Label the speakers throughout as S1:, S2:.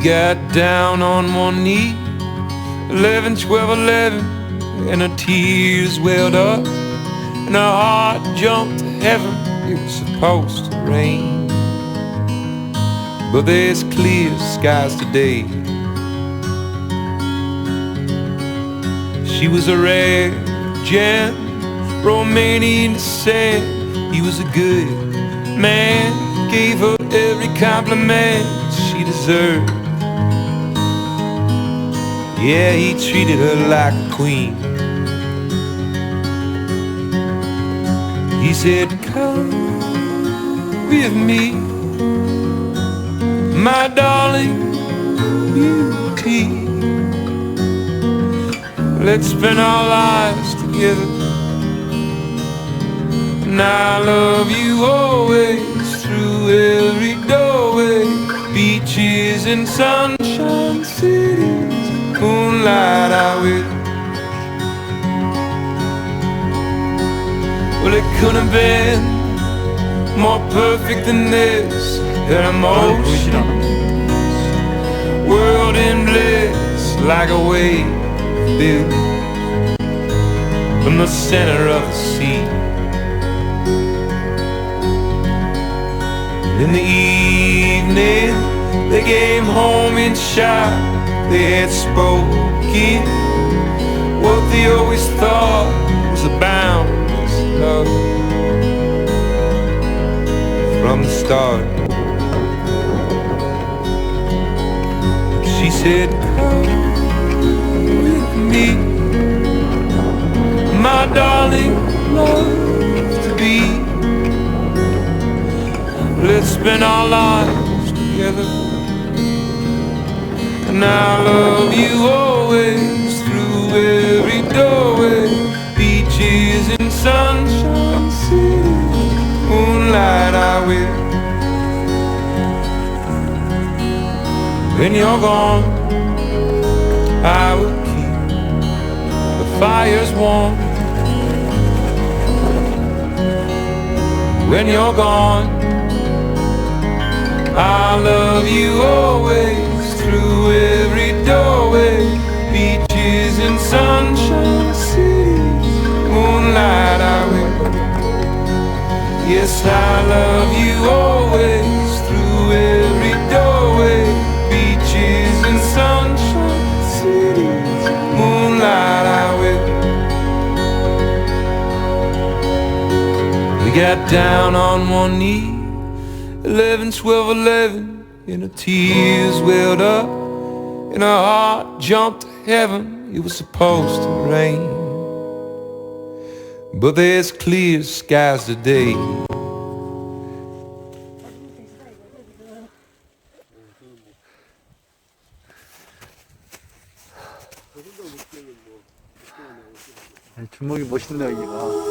S1: got down on one knee, 11, 12, 11, and her tears welled up, and her heart jumped to heaven. It was supposed to rain, but there's clear skies today. She was a rare gem, Romanian descent. He was a good man, gave her every compliment she deserved. Yeah, he treated her like a queen. He said, come with me, my darling beauty. Let's spend our lives together, and I love you always, through every doorway. Beaches and sunshine cities, moonlight I will. Well, it couldn't have been more perfect than this. That emotion, world in bliss, like a wave built from the center of the sea. In the evening, they came home in shock. They had spoken what they always thought was a boundless love from the start. She said, come with me, my darling, love to be. Let's spend our lives together, and I love you always, through every doorway. Beaches and sunshine cities, moonlight I will. When you're gone, I will keep the fires warm. When you're gone, I love you always, through every doorway. Beaches and sunshine cities, moonlight I will. Yes, I love you always, through every doorway. Beaches and sunshine cities, moonlight I will. We got down on one knee, 11, 12, 11, and her tears welled up, and her heart jumped to heaven. It was supposed to rain, but there's clear skies today.
S2: 주먹이 멋있네요, 여기가.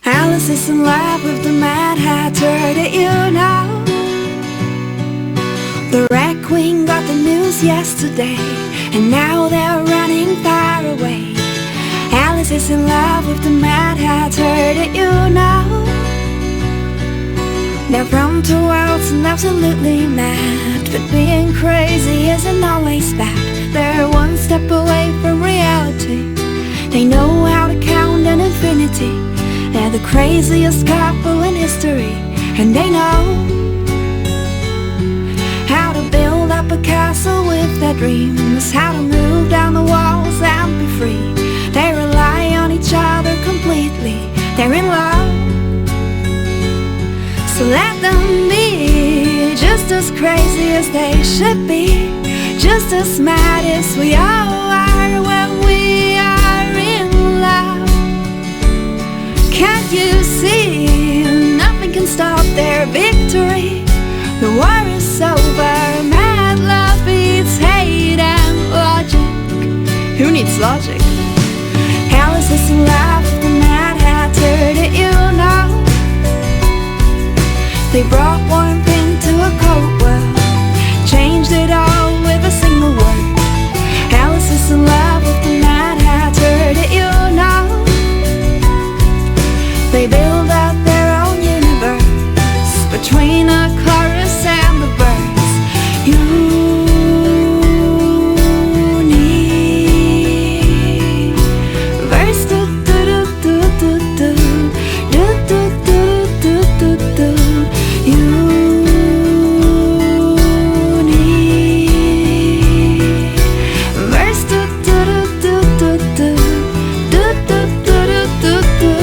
S3: Alice is in love with the Mad Hatter, did you know? The Red Queen got the news yesterday, and now they're running far away. Alice is in love with the Mad Hatter, did you know? They're from two worlds and absolutely mad, but being crazy isn't always bad. They're one step away from reality. They know how to count an infinity. They're the craziest couple in history, and they know how to build up a castle with their dreams, how to move down the walls and be free. They rely on each other completely. They're in love, so let them be just as crazy as they should be, just as mad as we all are when we are in love. Can't you see? Nothing can stop their victory. The war is over. Mad love beats hate and logic. Who needs logic? Alice is in love with the Mad Hatter, did you know? They brought warmth into a cold world, changed it all with a single word. Alice is in love with the Mad Hatter, did you know? They build out their own universe between a chorus and the birds. Universe, do do do do do do do do do do do. Universe, do do do do do do do do do do.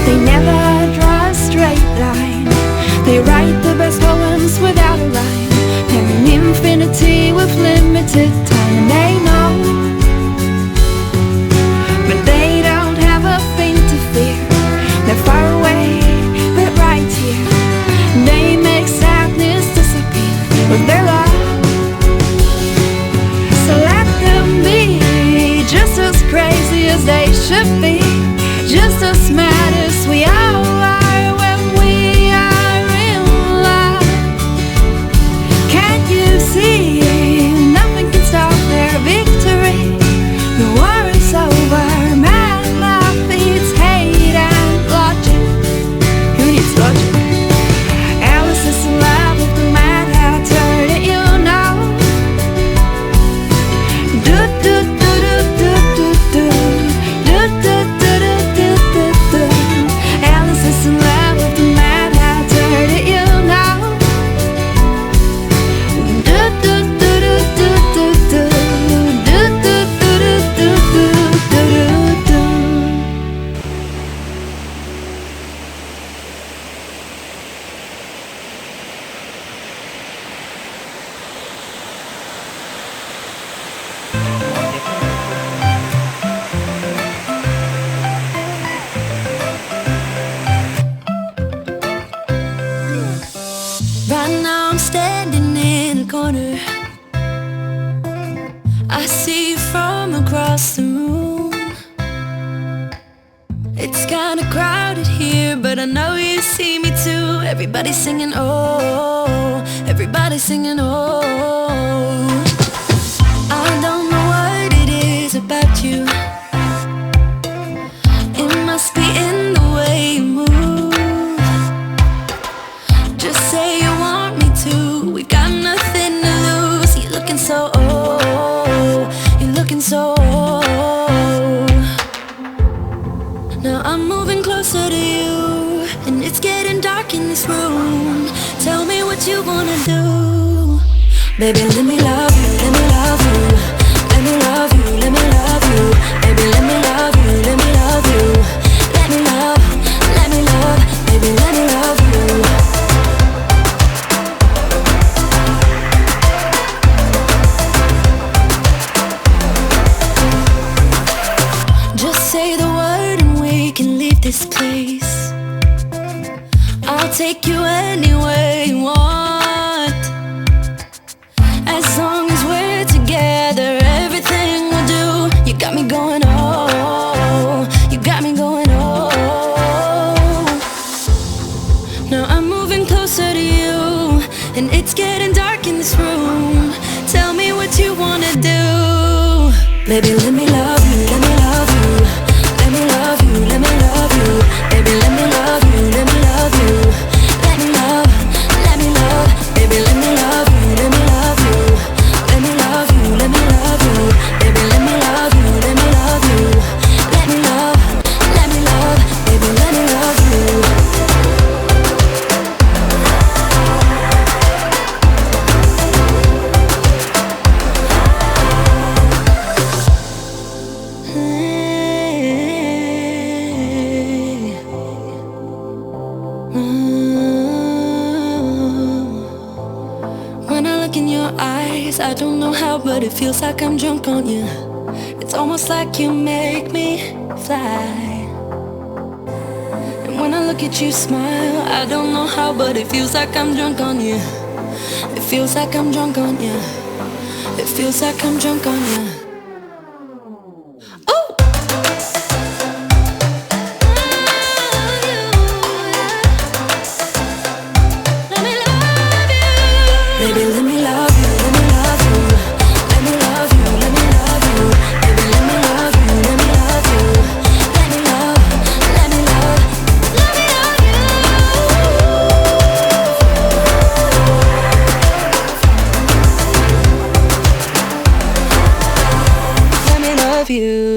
S3: They never draw a straight line. They write the best poems without a rhyme. They're an infinity with limited time. And they know, but they don't have a thing to fear. They're far away, but right here. They make sadness disappear with their love. So let them be just as crazy as they should be, just as mad as we all are when we are in love. Can't you see? Nothing can stop their victory. The war is over. Mad love beats hate and logic. Who needs logic? Alice is in love with the Mad Hatter, did you know? Do do do do do do do do do do do do do. Alice is in love with the Mad Hatter, did you know? Do do do do do do do do do do do do do do. Right now I'm standing in a corner. I see you from across the room. It's kinda crowded here, but I know you see me too. Everybody's singing oh, everybody's singing oh. I don't know what it is about you. It must be in the way you move. Just say you want me to. We got nothing to lose. You're looking so old. You're looking so old. Now I'm moving closer to you, and it's getting dark in this room. Tell me what you wanna do. Baby, let me love you, let me love you. Let me love you, let me love you. Baby, let me love you, let me love you. Let me love, baby, let me love you. Just say the word and we can leave this place. I'll take you anywhere you want. As long as we're together, everything we'll do. You got me going oh, you got me going oh. Now I'm moving closer to you, and it's getting dark in this room. Tell me what you wanna do. Baby, let me love you, let me love you. Let me love you, let me love you. Baby, let me love you, let me love you. Let me love, baby, let me love you, let me love you. Let me love you, let me love you. Baby, let me love you, let me love you. Let me love, baby, let me love you. When I look in your eyes, I don't know how, but it feels like I'm drunk on you. It's almost like you make me fly. And when I look at you smile, I don't know how, but it feels like I'm drunk on you. It feels like I'm drunk on you. It feels like I'm drunk on you. Oh! Baby, let me love you, let me love you. Let me love you, let me love you. Baby, let me love you, let me love you. Let me love, let me love, let me love you. Let me love you.